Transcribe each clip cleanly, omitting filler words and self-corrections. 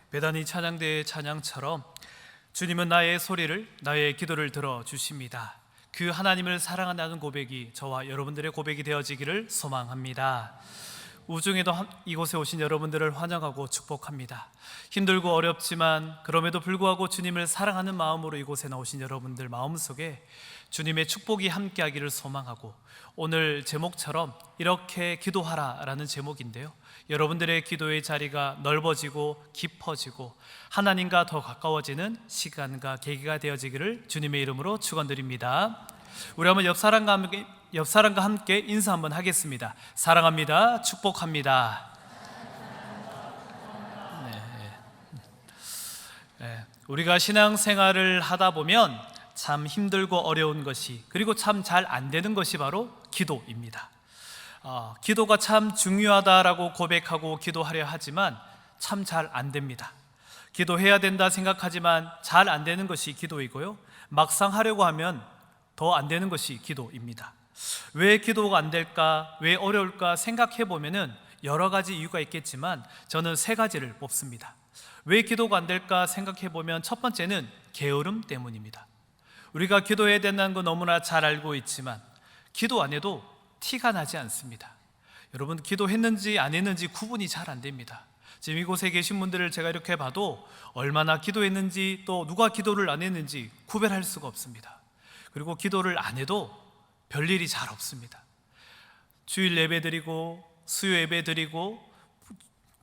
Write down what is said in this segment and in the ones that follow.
베다니 찬양대의 찬양처럼 주님은 나의 소리를, 나의 기도를 들어주십니다. 그 하나님을 사랑한다는 고백이 저와 여러분들의 고백이 되어지기를 소망합니다. 우중에도 이곳에 오신 여러분들을 환영하고 축복합니다. 힘들고 어렵지만 그럼에도 불구하고 주님을 사랑하는 마음으로 이곳에 나오신 여러분들 마음속에 주님의 축복이 함께하기를 소망하고, 오늘 제목처럼 이렇게 기도하라 라는 제목인데요, 여러분들의 기도의 자리가 넓어지고 깊어지고 하나님과 더 가까워지는 시간과 계기가 되어지기를 주님의 이름으로 축원드립니다. 우리 한번 옆 사람과 함께 인사 한번 하겠습니다. 사랑합니다. 축복합니다. 우리가 신앙생활을 하다 보면 참 힘들고 어려운 것이, 그리고 참 잘 안 되는 것이 바로 기도입니다. 기도가 참 중요하다라고 고백하고 기도하려 하지만 참 잘 안 됩니다. 기도해야 된다 생각하지만 잘 안 되는 것이 기도이고요, 막상 하려고 하면 더 안 되는 것이 기도입니다. 왜 기도가 안 될까, 왜 어려울까 생각해 보면은 여러 가지 이유가 있겠지만 저는 세 가지를 뽑습니다. 왜 기도가 안 될까 생각해 보면 첫 번째는 게으름 때문입니다. 우리가 기도해야 된다는 거 너무나 잘 알고 있지만 기도 안 해도 티가 나지 않습니다. 여러분, 기도했는지 안 했는지 구분이 잘 안 됩니다. 지금 이곳에 계신 분들을 제가 이렇게 봐도 얼마나 기도했는지, 또 누가 기도를 안 했는지 구별할 수가 없습니다. 그리고 기도를 안 해도 별일이 잘 없습니다. 주일 예배 드리고 수요 예배 드리고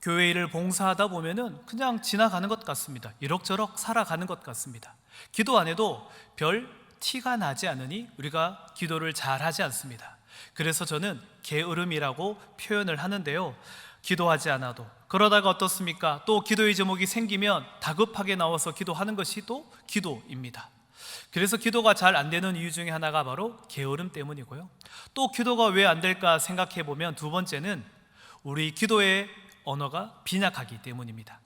교회 일을 봉사하다 보면은 그냥 지나가는 것 같습니다. 이럭저럭 살아가는 것 같습니다. 기도 안 해도 별 티가 나지 않으니 우리가 기도를 잘 하지 않습니다. 그래서 저는 게으름이라고 표현을 하는데요, 기도하지 않아도, 그러다가 어떻습니까? 또 기도의 제목이 생기면 다급하게 나와서 기도하는 것이 또 기도입니다. 그래서 기도가 잘 안 되는 이유 중에 하나가 바로 게으름 때문이고요, 또 기도가 왜 안 될까 생각해 보면 두 번째는 우리 기도의 언어가 빈약하기 때문입니다.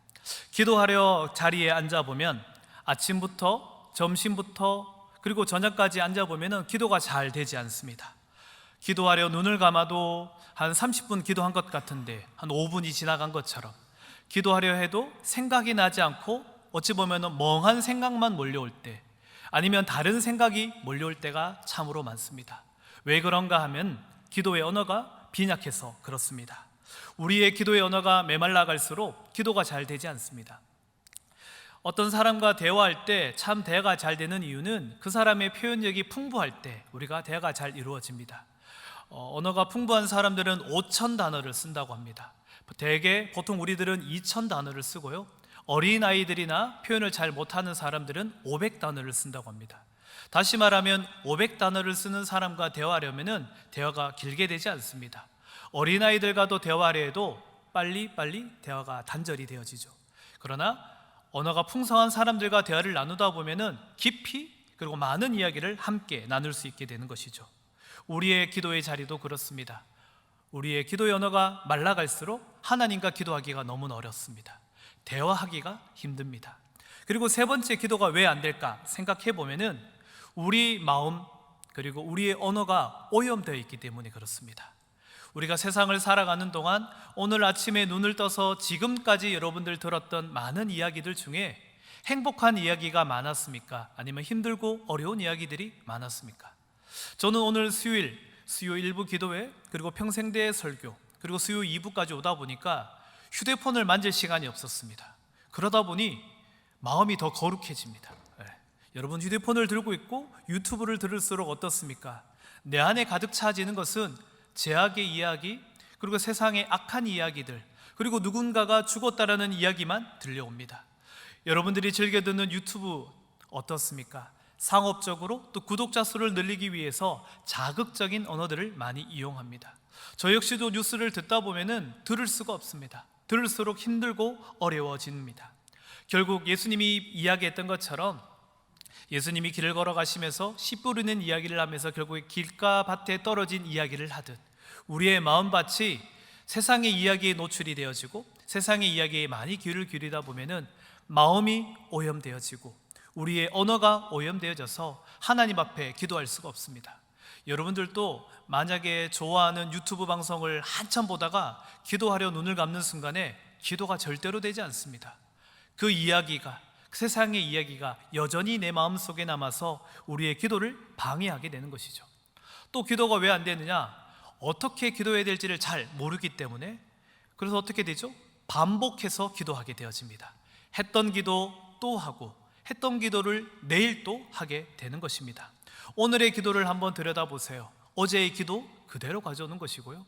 기도하려 자리에 앉아보면 아침부터 점심부터 그리고 저녁까지 앉아보면 기도가 잘 되지 않습니다. 기도하려 눈을 감아도 한 30분 기도한 것 같은데 한 5분이 지나간 것처럼, 기도하려 해도 생각이 나지 않고 어찌 보면 멍한 생각만 몰려올 때, 아니면 다른 생각이 몰려올 때가 참으로 많습니다. 왜 그런가 하면 기도의 언어가 빈약해서 그렇습니다. 우리의 기도의 언어가 메말라갈수록 기도가 잘 되지 않습니다. 어떤 사람과 대화할 때 참 대화가 잘 되는 이유는 그 사람의 표현력이 풍부할 때 우리가 대화가 잘 이루어집니다. 언어가 풍부한 사람들은 5,000 단어를 쓴다고 합니다. 보통 우리들은 2,000 단어를 쓰고요, 어린아이들이나 표현을 잘 못하는 사람들은 500 단어를 쓴다고 합니다. 다시 말하면 500 단어를 쓰는 사람과 대화하려면 대화가 길게 되지 않습니다. 어린아이들과도 대화를 해도 빨리빨리 대화가 단절이 되어지죠. 그러나 언어가 풍성한 사람들과 대화를 나누다 보면 깊이, 그리고 많은 이야기를 함께 나눌 수 있게 되는 것이죠. 우리의 기도의 자리도 그렇습니다. 우리의 기도의 언어가 말라갈수록 하나님과 기도하기가 너무 어렵습니다. 대화하기가 힘듭니다. 그리고 세 번째, 기도가 왜 안 될까 생각해 보면은 우리 마음, 그리고 우리의 언어가 오염되어 있기 때문에 그렇습니다. 우리가 세상을 살아가는 동안 오늘 아침에 눈을 떠서 지금까지 여러분들 들었던 많은 이야기들 중에 행복한 이야기가 많았습니까? 아니면 힘들고 어려운 이야기들이 많았습니까? 저는 오늘 수요 1부 기도회, 그리고 평생대 설교, 그리고 수요 2부까지 오다 보니까 휴대폰을 만질 시간이 없었습니다. 그러다 보니 마음이 더 거룩해집니다. 여러분, 휴대폰을 들고 있고 유튜브를 들을수록 어떻습니까? 내 안에 가득 차지는 것은 죄악의 이야기, 그리고 세상의 악한 이야기들, 그리고 누군가가 죽었다라는 이야기만 들려옵니다. 여러분들이 즐겨 듣는 유튜브 어떻습니까? 상업적으로, 또 구독자 수를 늘리기 위해서 자극적인 언어들을 많이 이용합니다. 저 역시도 뉴스를 듣다 보면은 들을 수가 없습니다. 들을수록 힘들고 어려워집니다. 결국 예수님이 이야기했던 것처럼 예수님이 길을 걸어가시면서 씨 뿌리는 이야기를 하면서 결국에 길가 밭에 떨어진 이야기를 하듯 우리의 마음밭이 세상의 이야기에 노출이 되어지고 세상의 이야기에 많이 귀를 기울이다 보면은 마음이 오염되어지고 우리의 언어가 오염되어져서 하나님 앞에 기도할 수가 없습니다. 여러분들도 만약에 좋아하는 유튜브 방송을 한참 보다가 기도하려 눈을 감는 순간에 기도가 절대로 되지 않습니다. 그 이야기가, 세상의 이야기가 여전히 내 마음속에 남아서 우리의 기도를 방해하게 되는 것이죠. 또 기도가 왜 안 되느냐? 어떻게 기도해야 될지를 잘 모르기 때문에, 그래서 어떻게 되죠? 반복해서 기도하게 되어집니다. 했던 기도 또 하고, 했던 기도를 내일 또 하게 되는 것입니다. 오늘의 기도를 한번 들여다보세요. 어제의 기도 그대로 가져오는 것이고요,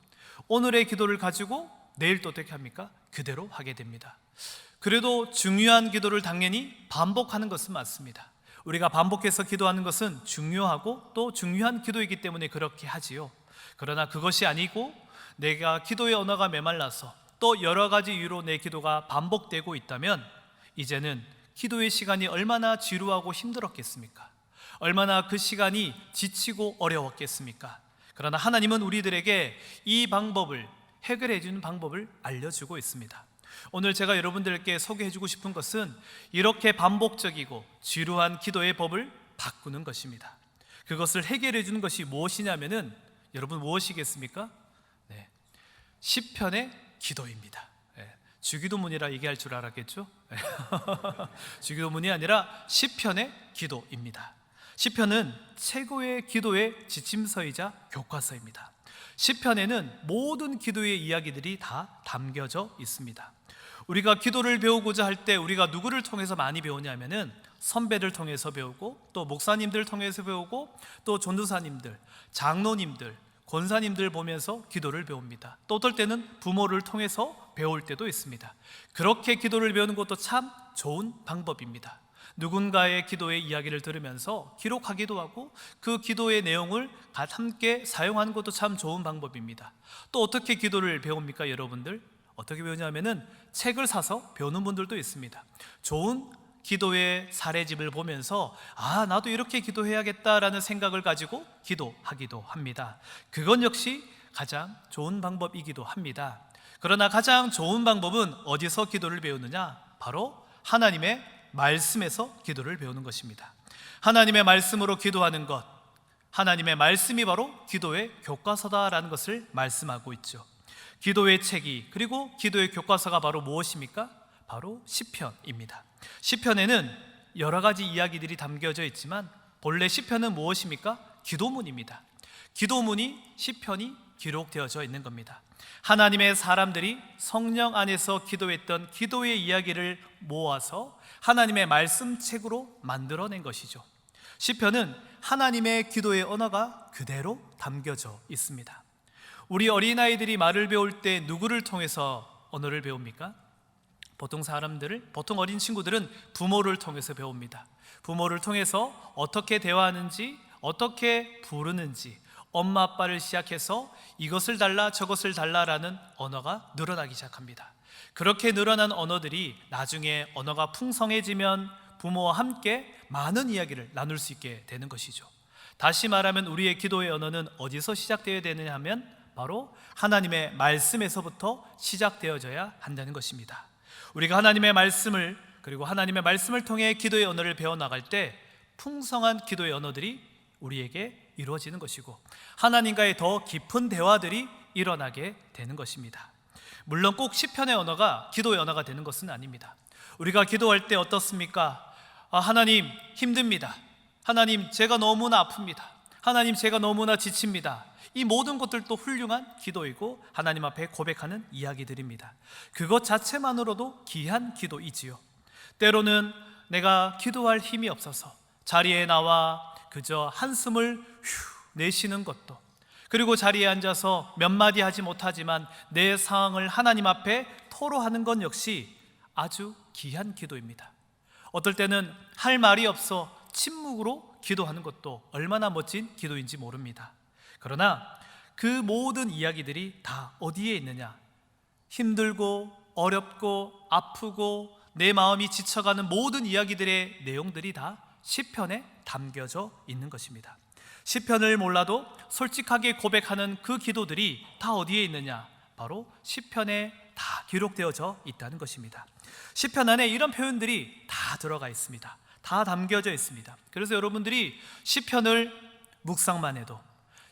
오늘의 기도를 가지고 내일 또 어떻게 합니까? 그대로 하게 됩니다. 그래도 중요한 기도를 당연히 반복하는 것은 맞습니다. 우리가 반복해서 기도하는 것은 중요하고 또 중요한 기도이기 때문에 그렇게 하지요. 그러나 그것이 아니고 내가 기도의 언어가 메말라서 또 여러 가지 이유로 내 기도가 반복되고 있다면, 이제는 기도의 시간이 얼마나 지루하고 힘들었겠습니까? 얼마나 그 시간이 지치고 어려웠겠습니까? 그러나 하나님은 우리들에게 이 방법을, 해결해 주는 방법을 알려주고 있습니다. 오늘 제가 여러분들께 소개해 주고 싶은 것은 이렇게 반복적이고 지루한 기도의 법을 바꾸는 것입니다. 그것을 해결해 주는 것이 무엇이냐면은, 여러분 무엇이겠습니까? 네, 시편의 기도입니다. 주기도문이라 얘기할 줄 알았겠죠? 주기도문이 아니라 시편의 기도입니다. 시편은 최고의 기도의 지침서이자 교과서입니다. 시편에는 모든 기도의 이야기들이 다 담겨져 있습니다. 우리가 기도를 배우고자 할 때 우리가 누구를 통해서 많이 배우냐면은 선배들 통해서 배우고, 또 목사님들 통해서 배우고, 또 전도사님들, 장로님들, 권사님들 보면서 기도를 배웁니다. 또 어떨 때는 부모를 통해서 배울 때도 있습니다. 그렇게 기도를 배우는 것도 참 좋은 방법입니다. 누군가의 기도의 이야기를 들으면서 기록하기도 하고, 그 기도의 내용을 함께 사용하는 것도 참 좋은 방법입니다. 또 어떻게 기도를 배웁니까, 여러분들? 어떻게 배우냐면은 책을 사서 배우는 분들도 있습니다. 좋은 기도의 사례집을 보면서 나도 이렇게 기도해야겠다라는 생각을 가지고 기도하기도 합니다. 그건 역시 가장 좋은 방법이기도 합니다. 그러나 가장 좋은 방법은 어디서 기도를 배우느냐? 바로 하나님의 말씀에서 기도를 배우는 것입니다. 하나님의 말씀으로 기도하는 것, 하나님의 말씀이 바로 기도의 교과서다라는 것을 말씀하고 있죠. 기도의 책이, 그리고 기도의 교과서가 바로 무엇입니까? 바로 시편입니다. 시편에는 여러 가지 이야기들이 담겨져 있지만 본래 시편은 무엇입니까? 기도문입니다. 기도문이, 시편이 기록되어져 있는 겁니다. 하나님의 사람들이 성령 안에서 기도했던 기도의 이야기를 모아서 하나님의 말씀책으로 만들어낸 것이죠. 시편은 하나님의 기도의 언어가 그대로 담겨져 있습니다. 우리 어린아이들이 말을 배울 때 누구를 통해서 언어를 배웁니까? 보통 어린 친구들은 부모를 통해서 배웁니다. 부모를 통해서 어떻게 대화하는지, 어떻게 부르는지, 엄마 아빠를 시작해서 이것을 달라 저것을 달라라는 언어가 늘어나기 시작합니다. 그렇게 늘어난 언어들이 나중에 언어가 풍성해지면 부모와 함께 많은 이야기를 나눌 수 있게 되는 것이죠. 다시 말하면 우리의 기도의 언어는 어디서 시작되어야 되느냐 하면 바로 하나님의 말씀에서부터 시작되어져야 한다는 것입니다. 우리가 하나님의 말씀을, 그리고 하나님의 말씀을 통해 기도의 언어를 배워나갈 때 풍성한 기도의 언어들이 우리에게 이루어지는 것이고, 하나님과의 더 깊은 대화들이 일어나게 되는 것입니다. 물론 꼭 시편의 언어가 기도의 언어가 되는 것은 아닙니다. 우리가 기도할 때 어떻습니까? 하나님 힘듭니다. 하나님 제가 너무나 아픕니다. 하나님 제가 너무나 지칩니다. 이 모든 것들도 훌륭한 기도이고 하나님 앞에 고백하는 이야기들입니다. 그것 자체만으로도 귀한 기도이지요. 때로는 내가 기도할 힘이 없어서 자리에 나와 그저 한숨을 내쉬는 것도, 그리고 자리에 앉아서 몇 마디 하지 못하지만 내 상황을 하나님 앞에 토로하는 건 역시 아주 귀한 기도입니다. 어떨 때는 할 말이 없어 침묵으로 기도하는 것도 얼마나 멋진 기도인지 모릅니다. 그러나 그 모든 이야기들이 다 어디에 있느냐? 힘들고 어렵고 아프고 내 마음이 지쳐가는 모든 이야기들의 내용들이 다 시편에 담겨져 있는 것입니다. 시편을 몰라도 솔직하게 고백하는 그 기도들이 다 어디에 있느냐? 바로 시편에 다 기록되어져 있다는 것입니다. 시편 안에 이런 표현들이 다 들어가 있습니다. 다 담겨져 있습니다. 그래서 여러분들이 시편을 묵상만 해도,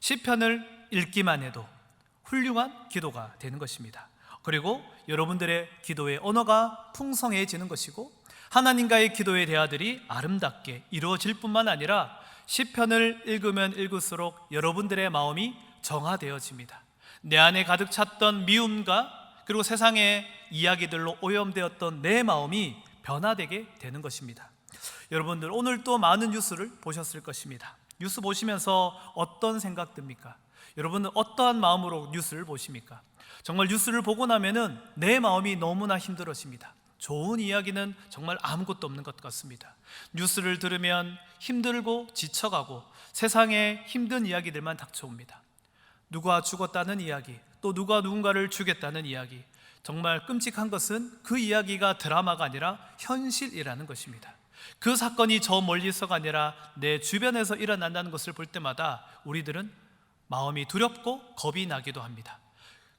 시편을 읽기만 해도 훌륭한 기도가 되는 것입니다. 그리고 여러분들의 기도의 언어가 풍성해지는 것이고, 하나님과의 기도의 대화들이 아름답게 이루어질 뿐만 아니라 시편을 읽으면 읽을수록 여러분들의 마음이 정화되어집니다. 내 안에 가득 찼던 미움과 그리고 세상의 이야기들로 오염되었던 내 마음이 변화되게 되는 것입니다. 여러분들 오늘 또 많은 뉴스를 보셨을 것입니다. 뉴스 보시면서 어떤 생각 듭니까? 여러분은 어떠한 마음으로 뉴스를 보십니까? 정말 뉴스를 보고 나면은 내 마음이 너무나 힘들어집니다. 좋은 이야기는 정말 아무것도 없는 것 같습니다. 뉴스를 들으면 힘들고 지쳐가고 세상에 힘든 이야기들만 닥쳐옵니다. 누가 죽었다는 이야기, 또 누가 누군가를 죽였다는 이야기. 정말 끔찍한 것은 그 이야기가 드라마가 아니라 현실이라는 것입니다. 그 사건이 저 멀리서가 아니라 내 주변에서 일어난다는 것을 볼 때마다 우리들은 마음이 두렵고 겁이 나기도 합니다.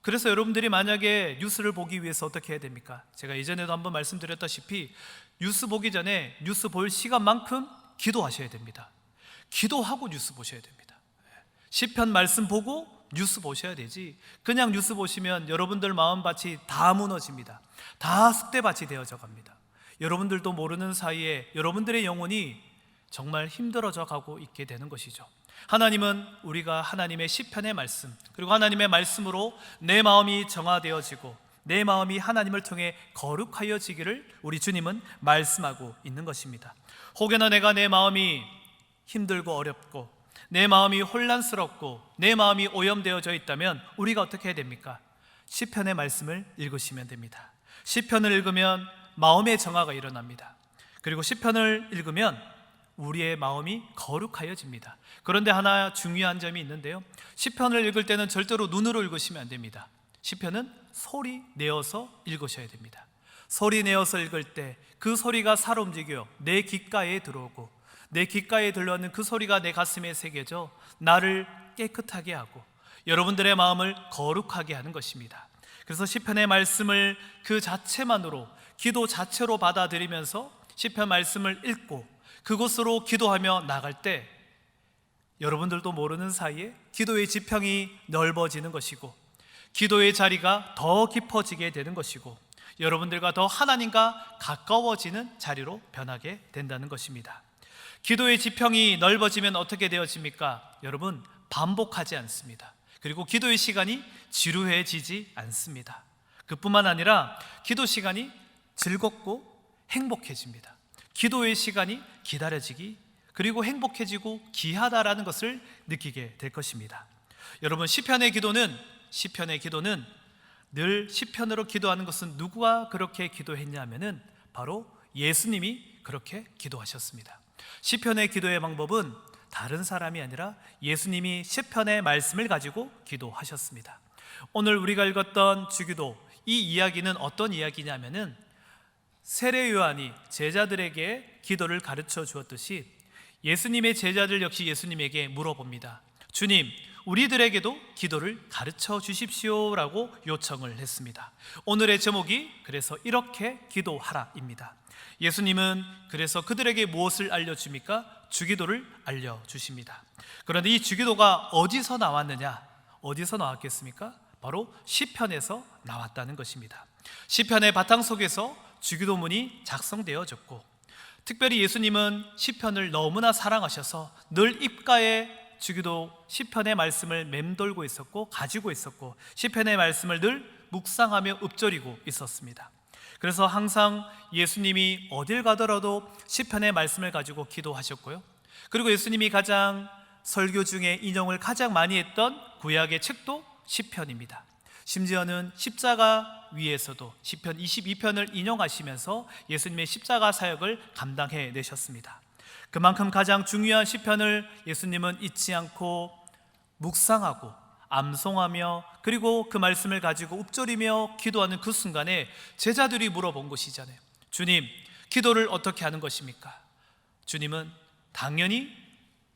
그래서 여러분들이 만약에 뉴스를 보기 위해서 어떻게 해야 됩니까? 제가 예전에도 한번 말씀드렸다시피 뉴스 보기 전에 뉴스 볼 시간만큼 기도하셔야 됩니다. 기도하고 뉴스 보셔야 됩니다. 시편 말씀 보고 뉴스 보셔야 되지, 그냥 뉴스 보시면 여러분들 마음밭이 다 무너집니다. 다 쑥대밭이 되어져 갑니다. 여러분들도 모르는 사이에 여러분들의 영혼이 정말 힘들어져 가고 있게 되는 것이죠. 하나님은 우리가 하나님의 시편의 말씀, 그리고 하나님의 말씀으로 내 마음이 정화되어지고 내 마음이 하나님을 통해 거룩하여지기를 우리 주님은 말씀하고 있는 것입니다. 혹여나 내가 내 마음이 힘들고 어렵고 내 마음이 혼란스럽고 내 마음이 오염되어져 있다면 우리가 어떻게 해야 됩니까? 시편의 말씀을 읽으시면 됩니다. 시편을 읽으면 마음의 정화가 일어납니다. 그리고 시편을 읽으면 우리의 마음이 거룩하여집니다. 그런데 하나 중요한 점이 있는데요, 시편을 읽을 때는 절대로 눈으로 읽으시면 안 됩니다. 시편은 소리 내어서 읽으셔야 됩니다. 소리 내어서 읽을 때 그 소리가 살아 움직여 내 귓가에 들어오고 내 귓가에 들려오는 그 소리가 내 가슴에 새겨져 나를 깨끗하게 하고 여러분들의 마음을 거룩하게 하는 것입니다. 그래서 시편의 말씀을 그 자체만으로, 기도 자체로 받아들이면서 시편 말씀을 읽고 그곳으로 기도하며 나갈 때 여러분들도 모르는 사이에 기도의 지평이 넓어지는 것이고 기도의 자리가 더 깊어지게 되는 것이고 여러분들과 더 하나님과 가까워지는 자리로 변하게 된다는 것입니다. 기도의 지평이 넓어지면 어떻게 되어집니까? 여러분, 반복하지 않습니다. 그리고 기도의 시간이 지루해지지 않습니다. 그뿐만 아니라 기도 시간이 즐겁고 행복해집니다. 기도의 시간이 기다려지기, 그리고 행복해지고 귀하다라는 것을 느끼게 될 것입니다. 여러분, 시편의 기도는 늘 시편으로 기도하는 것은 누구가 그렇게 기도했냐면은 바로 예수님이 그렇게 기도하셨습니다. 시편의 기도의 방법은 다른 사람이 아니라 예수님이 시편의 말씀을 가지고 기도하셨습니다. 오늘 우리가 읽었던 주기도, 이 이야기는 어떤 이야기냐면은 세례 요한이 제자들에게 기도를 가르쳐 주었듯이 예수님의 제자들 역시 예수님에게 물어봅니다. 주님, 우리들에게도 기도를 가르쳐 주십시오라고 요청을 했습니다. 오늘의 제목이 그래서 이렇게 기도하라입니다. 예수님은 그래서 그들에게 무엇을 알려줍니까? 주기도를 알려주십니다. 그런데 이 주기도가 어디서 나왔느냐? 어디서 나왔겠습니까? 바로 시편에서 나왔다는 것입니다. 시편의 바탕 속에서 주기도문이 작성되어졌고, 특별히 예수님은 시편을 너무나 사랑하셔서 늘 입가에 주기도 시편의 말씀을 맴돌고 있었고 가지고 있었고 시편의 말씀을 늘 묵상하며 읊조리고 있었습니다. 그래서 항상 예수님이 어딜 가더라도 시편의 말씀을 가지고 기도하셨고요, 그리고 예수님이 가장 설교 중에 인용을 가장 많이 했던 구약의 책도 시편입니다. 심지어는 십자가 위에서도 시편 22편을 인용하시면서 예수님의 십자가 사역을 감당해 내셨습니다. 그만큼 가장 중요한 시편을 예수님은 잊지 않고 묵상하고 암송하며 그리고 그 말씀을 가지고 읊조리며 기도하는 그 순간에 제자들이 물어본 것이잖아요. 주님, 기도를 어떻게 하는 것입니까? 주님은 당연히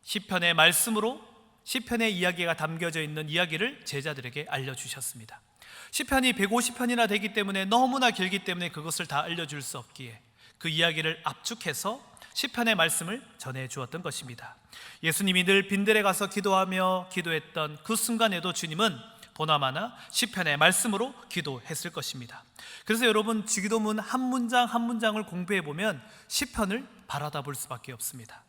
시편의 말씀으로 시편의 이야기가 담겨져 있는 이야기를 제자들에게 알려주셨습니다. 시편이 150편이나 되기 때문에 너무나 길기 때문에 그것을 다 알려줄 수 없기에 그 이야기를 압축해서 시편의 말씀을 전해 주었던 것입니다. 예수님이 늘 빈들에 가서 기도하며 기도했던 그 순간에도 주님은 보나마나 시편의 말씀으로 기도했을 것입니다. 그래서 여러분, 주기도문 한 문장 한 문장을 공부해 보면 시편을 바라다 볼 수밖에 없습니다.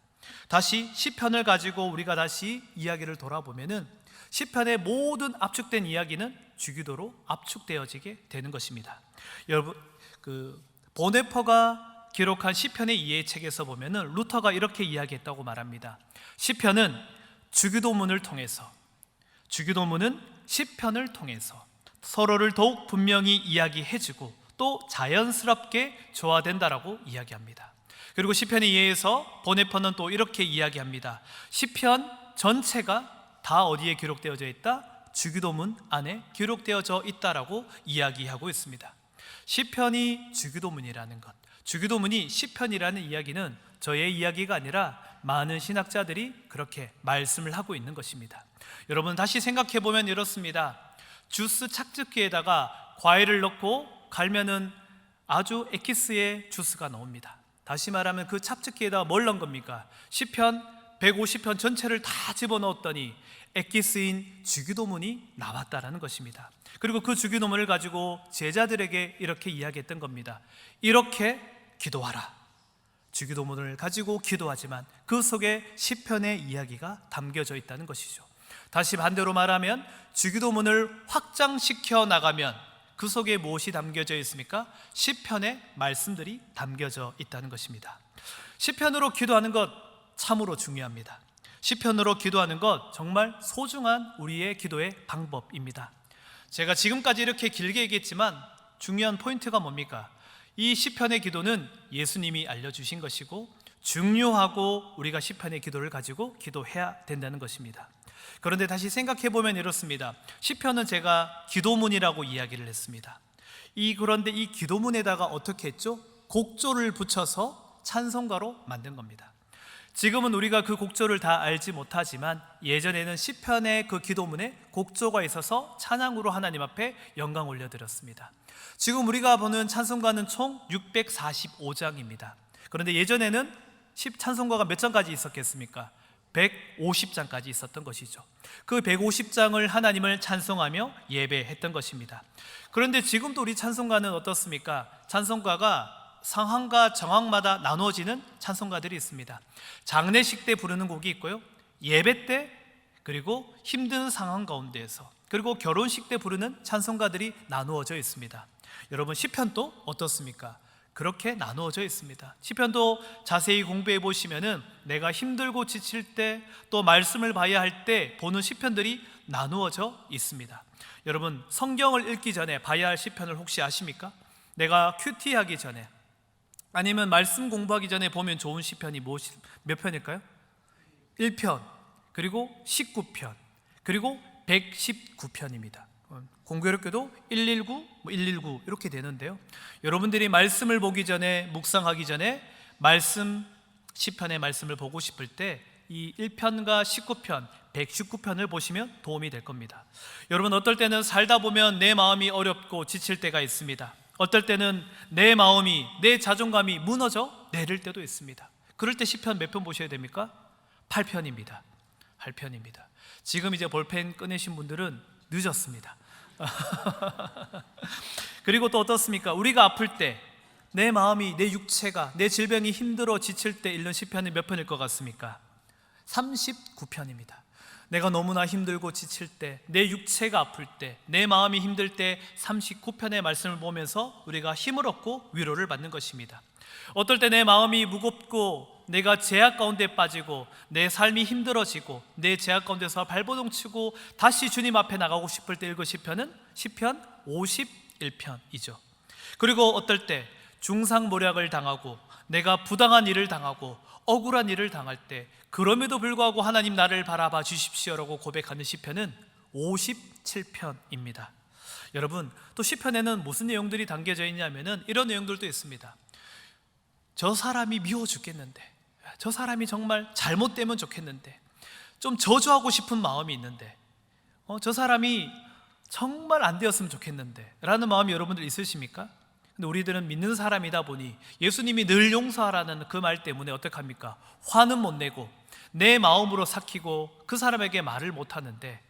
다시 시편을 가지고 우리가 다시 이야기를 돌아보면은 시편의 모든 압축된 이야기는 주기도로 압축되어지게 되는 것입니다. 여러분, 보네퍼가 기록한 시편의 이해 책에서 보면은 루터가 이렇게 이야기했다고 말합니다. 시편은 주기도문을 통해서, 주기도문은 시편을 통해서 서로를 더욱 분명히 이야기해주고 또 자연스럽게 조화된다라고 이야기합니다. 그리고 시편에 의해서 보네퍼는 또 이렇게 이야기합니다. 시편 전체가 다 어디에 기록되어져 있다? 주기도문 안에 기록되어져 있다라고 이야기하고 있습니다. 시편이 주기도문이라는 것, 주기도문이 시편이라는 이야기는 저의 이야기가 아니라 많은 신학자들이 그렇게 말씀을 하고 있는 것입니다. 여러분, 다시 생각해 보면 이렇습니다. 주스 착즙기에다가 과일을 넣고 갈면은 아주 엑기스의 주스가 나옵니다. 다시 말하면 그 착즙기에다가 뭘 넣은 겁니까? 시편 150편 전체를 다 집어넣었더니 엑기스인 주기도문이 나왔다라는 것입니다. 그리고 그 주기도문을 가지고 제자들에게 이렇게 이야기했던 겁니다. 이렇게 기도하라. 주기도문을 가지고 기도하지만 그 속에 시편의 이야기가 담겨져 있다는 것이죠. 다시 반대로 말하면 주기도문을 확장시켜 나가면 그 속에 무엇이 담겨져 있습니까? 시편의 말씀들이 담겨져 있다는 것입니다. 시편으로 기도하는 것 참으로 중요합니다. 시편으로 기도하는 것 정말 소중한 우리의 기도의 방법입니다. 제가 지금까지 이렇게 길게 얘기했지만 중요한 포인트가 뭡니까? 이 시편의 기도는 예수님이 알려주신 것이고 중요하고 우리가 시편의 기도를 가지고 기도해야 된다는 것입니다. 그런데 다시 생각해 보면 이렇습니다. 시편은 제가 기도문이라고 이야기를 했습니다. 그런데 이 기도문에다가 어떻게 했죠? 곡조를 붙여서 찬송가로 만든 겁니다. 지금은 우리가 그 곡조를 다 알지 못하지만 예전에는 시편의 그 기도문에 곡조가 있어서 찬양으로 하나님 앞에 영광 올려드렸습니다. 지금 우리가 보는 찬송가는 총 645장입니다. 그런데 예전에는 찬송가가 몇 장까지 있었겠습니까? 150장까지 있었던 것이죠. 그 150장을 하나님을 찬송하며 예배했던 것입니다. 그런데 지금도 우리 찬송가는 어떻습니까? 찬송가가 상황과 정황마다 나누어지는 찬송가들이 있습니다. 장례식 때 부르는 곡이 있고요, 예배 때, 그리고 힘든 상황 가운데에서, 그리고 결혼식 때 부르는 찬송가들이 나누어져 있습니다. 여러분, 시편도 어떻습니까? 그렇게 나누어져 있습니다. 시편도 자세히 공부해 보시면은 내가 힘들고 지칠 때, 또 말씀을 봐야 할 때 보는 시편들이 나누어져 있습니다. 여러분, 성경을 읽기 전에 봐야 할 시편을 혹시 아십니까? 내가 큐티하기 전에, 아니면 말씀 공부하기 전에 보면 좋은 시편이 몇 편일까요? 1편, 그리고 19편, 그리고 119편입니다. 공교롭게도 119, 119 이렇게 되는데요. 여러분들이 말씀을 보기 전에, 묵상하기 전에 시편의 말씀을 보고 싶을 때 이 1편과 19편, 119편을 보시면 도움이 될 겁니다. 여러분, 어떨 때는 살다 보면 내 마음이 어렵고 지칠 때가 있습니다. 어떨 때는 내 마음이, 내 자존감이 무너져 내릴 때도 있습니다. 그럴 때 시편 몇 편 보셔야 됩니까? 8편입니다. 8편입니다. 지금 이제 볼펜 꺼내신 분들은 늦었습니다. 그리고 또 어떻습니까? 우리가 아플 때, 내 마음이, 내 육체가, 내 질병이 힘들어 지칠 때 읽는 시편이 몇 편일 것 같습니까? 39편입니다. 내가 너무나 힘들고 지칠 때, 내 육체가 아플 때, 내 마음이 힘들 때 39편의 말씀을 보면서 우리가 힘을 얻고 위로를 받는 것입니다. 어떨 때 내 마음이 무겁고 내가 제약 가운데 빠지고 내 삶이 힘들어지고 내 제약 가운데서 발버둥 치고 다시 주님 앞에 나가고 싶을 때 읽을 시편은 시편 51편이죠. 그리고 어떨 때 중상모략을 당하고 내가 부당한 일을 당하고 억울한 일을 당할 때 그럼에도 불구하고 하나님 나를 바라봐 주십시오라고 고백하는 시편은 57편입니다. 여러분, 또 시편에는 무슨 내용들이 담겨져 있냐면은 이런 내용들도 있습니다. 저 사람이 미워 죽겠는데, 저 사람이 정말 잘못되면 좋겠는데, 좀 저주하고 싶은 마음이 있는데, 저 사람이 정말 안 되었으면 좋겠는데 라는 마음이 여러분들 있으십니까? 근데 우리들은 믿는 사람이다 보니 예수님이 늘 용서하라는 그 말 때문에 어떡합니까? 화는 못 내고 내 마음으로 삭히고 그 사람에게 말을 못 하는데,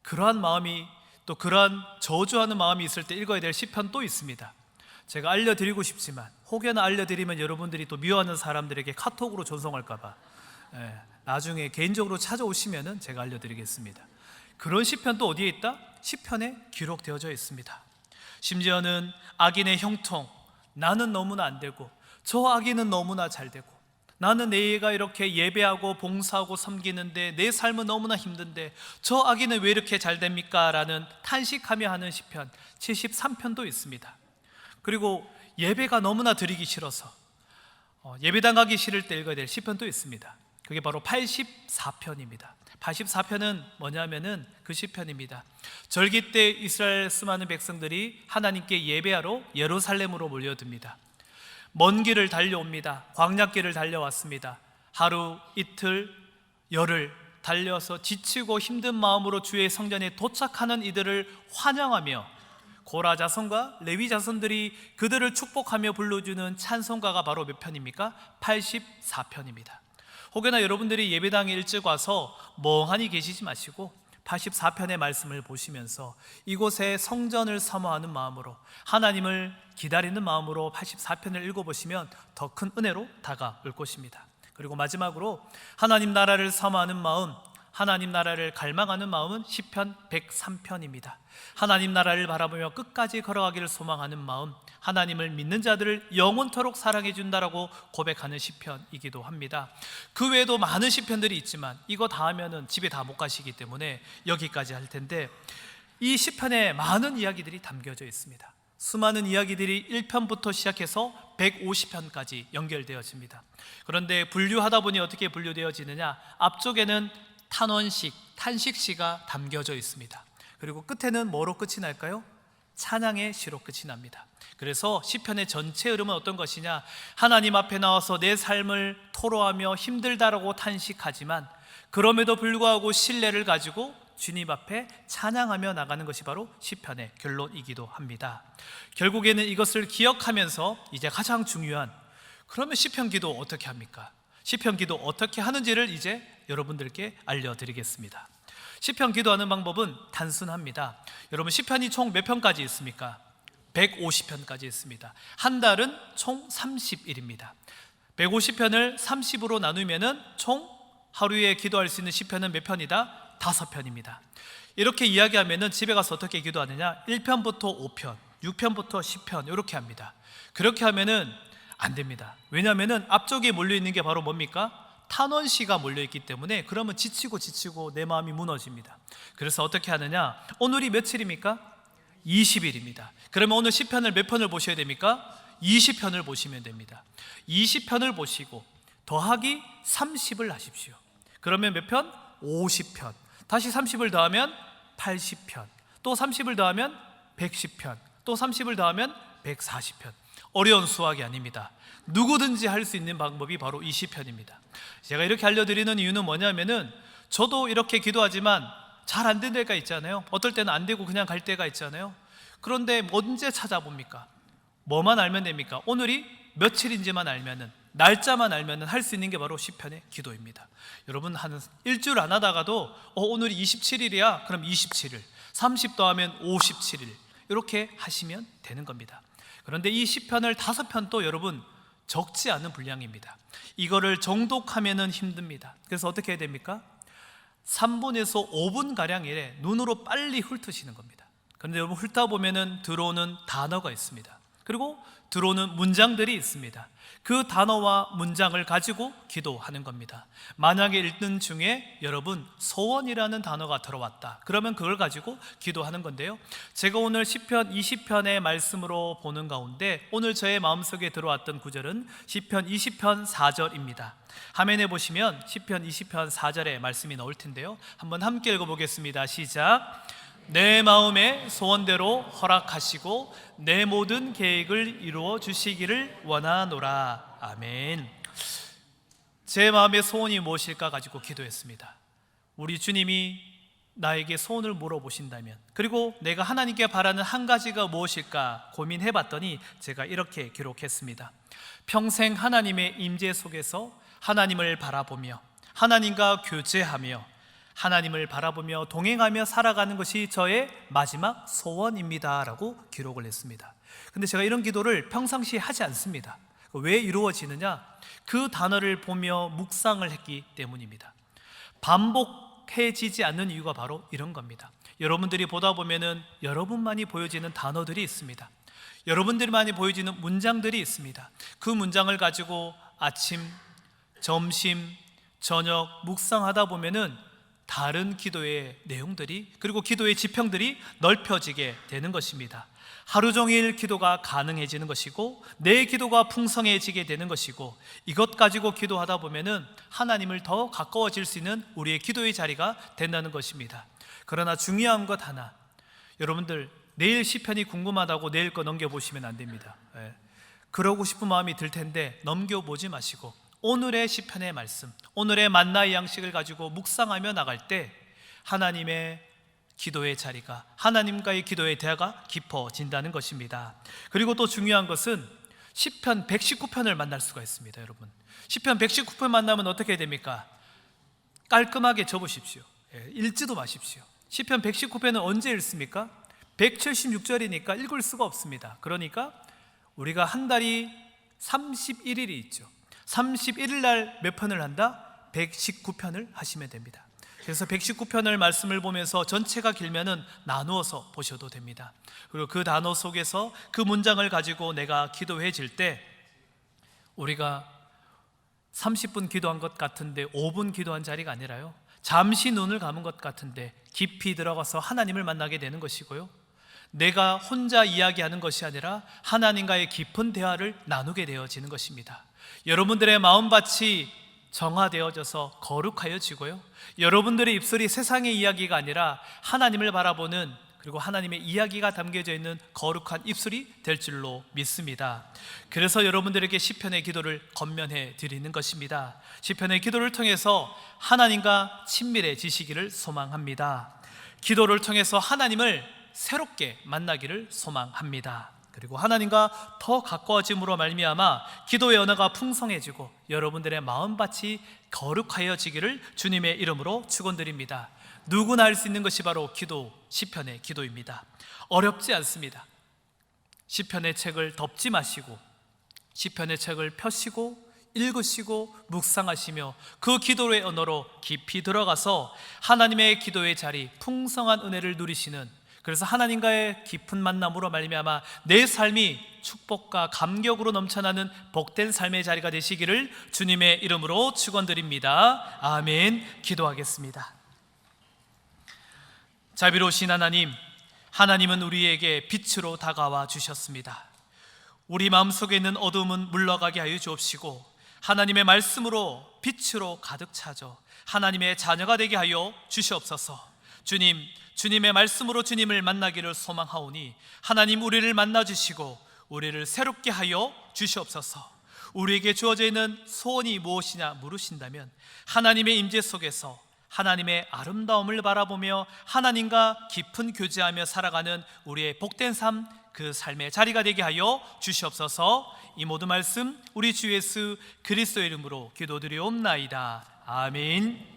그러한 마음이 또 그러한 저주하는 마음이 있을 때 읽어야 될 시편 또 있습니다. 제가 알려드리고 싶지만 혹여나 알려드리면 여러분들이 또 미워하는 사람들에게 카톡으로 전송할까봐 나중에 개인적으로 찾아오시면은 제가 알려드리겠습니다. 그런 시편 또 어디에 있다? 시편에 기록되어져 있습니다. 심지어는 악인의 형통, 나는 너무나 안 되고 저 악인은 너무나 잘 되고 나는 내가 이렇게 예배하고 봉사하고 섬기는데 내 삶은 너무나 힘든데 저 악인은 왜 이렇게 잘 됩니까? 라는 탄식하며 하는 시편 73편도 있습니다. 그리고 예배가 너무나 드리기 싫어서 예배당 가기 싫을 때 읽어야 될 시편도 있습니다. 그게 바로 84편입니다. 84편은 뭐냐면은 그 시편입니다. 절기 때 이스라엘 수많은 백성들이 하나님께 예배하러 예루살렘으로 몰려듭니다. 먼 길을 달려옵니다. 광야길을 달려왔습니다. 하루, 이틀, 열흘 달려서 지치고 힘든 마음으로 주의 성전에 도착하는 이들을 환영하며 고라 자손과 레위 자손들이 그들을 축복하며 불러주는 찬송가가 바로 몇 편입니까? 84편입니다. 혹여나 여러분들이 예배당에 일찍 와서 멍하니 계시지 마시고 84편의 말씀을 보시면서 이곳에 성전을 사모하는 마음으로 하나님을 기다리는 마음으로 84편을 읽어보시면 더 큰 은혜로 다가올 것입니다. 그리고 마지막으로 하나님 나라를 사모하는 마음, 하나님 나라를 갈망하는 마음은 시편 103편입니다. 하나님 나라를 바라보며 끝까지 걸어가기를 소망하는 마음, 하나님을 믿는 자들을 영원토록 사랑해 준다라고 고백하는 시편이기도 합니다. 그 외에도 많은 시편들이 있지만 이거 다 하면은 집에 다 못 가시기 때문에 여기까지 할 텐데, 이 시편에 많은 이야기들이 담겨져 있습니다. 수많은 이야기들이 1편부터 시작해서 150편까지 연결되어집니다. 그런데 분류하다 보니 어떻게 분류되어지느냐, 앞쪽에는 탄원식, 탄식시가 담겨져 있습니다. 그리고 끝에는 뭐로 끝이 날까요? 찬양의 시로 끝이 납니다. 그래서 시편의 전체 흐름은 어떤 것이냐, 하나님 앞에 나와서 내 삶을 토로하며 힘들다라고 탄식하지만 그럼에도 불구하고 신뢰를 가지고 주님 앞에 찬양하며 나가는 것이 바로 시편의 결론이기도 합니다. 결국에는 이것을 기억하면서 이제 가장 중요한, 그러면 시편 기도 어떻게 합니까? 시편 기도 어떻게 하는지를 이제 여러분들께 알려드리겠습니다. 시편 기도하는 방법은 단순합니다. 여러분, 시편이 총 몇 편까지 있습니까? 150편까지 있습니다. 한 달은 총 30일입니다. 150편을 30으로 나누면은 총 하루에 기도할 수 있는 시편은 몇 편이다? 5편입니다. 이렇게 이야기하면은 집에 가서 어떻게 기도하느냐? 1편부터 5편, 6편부터 10편 이렇게 합니다. 그렇게 하면은 안 됩니다. 왜냐하면은 앞쪽에 몰려있는 게 바로 뭡니까? 탄원시가 몰려있기 때문에 그러면 지치고 내 마음이 무너집니다. 그래서 어떻게 하느냐? 오늘이 며칠입니까? 20일입니다. 그러면 오늘 시편을 몇 편을 보셔야 됩니까? 20편을 보시면 됩니다. 20편을 보시고 더하기 30을 하십시오. 그러면 몇 편? 50편. 다시 30을 더하면 80편. 또 30을 더하면 110편. 또 30을 더하면 140편. 어려운 수학이 아닙니다. 누구든지 할 수 있는 방법이 바로 이 시편입니다. 제가 이렇게 알려드리는 이유는 뭐냐면은, 저도 이렇게 기도하지만 잘 안 되는 데가 있잖아요. 어떨 때는 안 되고 그냥 갈 때가 있잖아요. 그런데 언제 찾아봅니까? 뭐만 알면 됩니까? 오늘이 며칠인지만 알면은, 날짜만 알면은 할 수 있는 게 바로 시편의 기도입니다. 여러분, 한 일주일 안 하다가도 오늘이 27일이야 그럼 27일, 30 더하면 57일 이렇게 하시면 되는 겁니다. 그런데 이 시편을 5편 또 여러분 적지 않은 분량입니다. 이거를 정독하면은 힘듭니다. 그래서 어떻게 해야 됩니까? 3분에서 5분가량에 눈으로 빨리 훑으시는 겁니다. 그런데 여러분, 훑다 보면은 들어오는 단어가 있습니다. 그리고 들어오는 문장들이 있습니다. 그 단어와 문장을 가지고 기도하는 겁니다. 만약에 읽는 중에 여러분 소원이라는 단어가 들어왔다, 그러면 그걸 가지고 기도하는 건데요, 제가 오늘 시편 20편의 말씀으로 보는 가운데 오늘 저의 마음속에 들어왔던 구절은 시편 20편 4절입니다. 화면에 보시면 시편 20편 4절의 말씀이 나올 텐데요, 한번 함께 읽어보겠습니다. 시작. 내 마음의 소원대로 허락하시고 내 모든 계획을 이루어 주시기를 원하노라. 아멘. 제 마음의 소원이 무엇일까 가지고 기도했습니다. 우리 주님이 나에게 소원을 물어보신다면, 그리고 내가 하나님께 바라는 한 가지가 무엇일까 고민해봤더니 제가 이렇게 기록했습니다. 평생 하나님의 임재 속에서 하나님을 바라보며 하나님과 교제하며 하나님을 바라보며 동행하며 살아가는 것이 저의 마지막 소원입니다 라고 기록을 했습니다. 근데 제가 이런 기도를 평상시에 하지 않습니다. 왜 이루어지느냐? 그 단어를 보며 묵상을 했기 때문입니다. 반복해지지 않는 이유가 바로 이런 겁니다. 여러분들이 보다 보면은 여러분만이 보여지는 단어들이 있습니다. 여러분들만이 보여지는 문장들이 있습니다. 그 문장을 가지고 아침, 점심, 저녁 묵상하다 보면은 다른 기도의 내용들이, 그리고 기도의 지평들이 넓혀지게 되는 것입니다. 하루 종일 기도가 가능해지는 것이고, 내 기도가 풍성해지게 되는 것이고, 이것 가지고 기도하다 보면은 하나님을 더 가까워질 수 있는 우리의 기도의 자리가 된다는 것입니다. 그러나 중요한 것 하나, 여러분들 내일 시편이 궁금하다고 내일 거 넘겨보시면 안 됩니다. 그러고 싶은 마음이 들 텐데 넘겨보지 마시고 오늘의 시편의 말씀, 오늘의 만나의 양식을 가지고 묵상하며 나갈 때 하나님의 기도의 자리가, 하나님과의 기도의 대화가 깊어진다는 것입니다. 그리고 또 중요한 것은 시편 119편을 만날 수가 있습니다. 여러분, 시편 119편 만나면 어떻게 됩니까? 깔끔하게 접으십시오. 읽지도 마십시오. 시편 119편은 언제 읽습니까? 176절이니까 읽을 수가 없습니다. 그러니까 우리가 한 달이 31일이 있죠. 31일 날 몇 편을 한다? 119편을 하시면 됩니다. 그래서 119편을 말씀을 보면서 전체가 길면은 나누어서 보셔도 됩니다. 그리고 그 단어 속에서 그 문장을 가지고 내가 기도해질 때 우리가 30분 기도한 것 같은데 5분 기도한 자리가 아니라요, 잠시 눈을 감은 것 같은데 깊이 들어가서 하나님을 만나게 되는 것이고요, 내가 혼자 이야기하는 것이 아니라 하나님과의 깊은 대화를 나누게 되어지는 것입니다. 여러분들의 마음밭이 정화되어져서 거룩하여지고요, 여러분들의 입술이 세상의 이야기가 아니라 하나님을 바라보는, 그리고 하나님의 이야기가 담겨져 있는 거룩한 입술이 될 줄로 믿습니다. 그래서 여러분들에게 시편의 기도를 권면해 드리는 것입니다. 시편의 기도를 통해서 하나님과 친밀해지시기를 소망합니다. 기도를 통해서 하나님을 새롭게 만나기를 소망합니다. 그리고 하나님과 더 가까워짐으로 말미암아 기도의 언어가 풍성해지고 여러분들의 마음밭이 거룩하여지기를 주님의 이름으로 축원드립니다. 누구나 할 수 있는 것이 바로 기도, 시편의 기도입니다. 어렵지 않습니다. 시편의 책을 덮지 마시고 시편의 책을 펴시고 읽으시고 묵상하시며 그 기도의 언어로 깊이 들어가서 하나님의 기도의 자리, 풍성한 은혜를 누리시는, 그래서 하나님과의 깊은 만남으로 말미암아 내 삶이 축복과 감격으로 넘쳐나는 복된 삶의 자리가 되시기를 주님의 이름으로 축원드립니다. 아멘. 기도하겠습니다. 자비로우신 하나님, 하나님은 우리에게 빛으로 다가와 주셨습니다. 우리 마음속에 있는 어두움은 물러가게 하여 주옵시고 하나님의 말씀으로 빛으로 가득 차죠. 하나님의 자녀가 되게 하여 주시옵소서. 주님, 주님의 말씀으로 주님을 만나기를 소망하오니 하나님 우리를 만나주시고 우리를 새롭게 하여 주시옵소서. 우리에게 주어져 있는 소원이 무엇이냐 물으신다면 하나님의 임재 속에서 하나님의 아름다움을 바라보며 하나님과 깊은 교제하며 살아가는 우리의 복된 삶, 그 삶의 자리가 되게 하여 주시옵소서. 이 모든 말씀 우리 주 예수 그리스도의 이름으로 기도드리옵나이다. 아멘.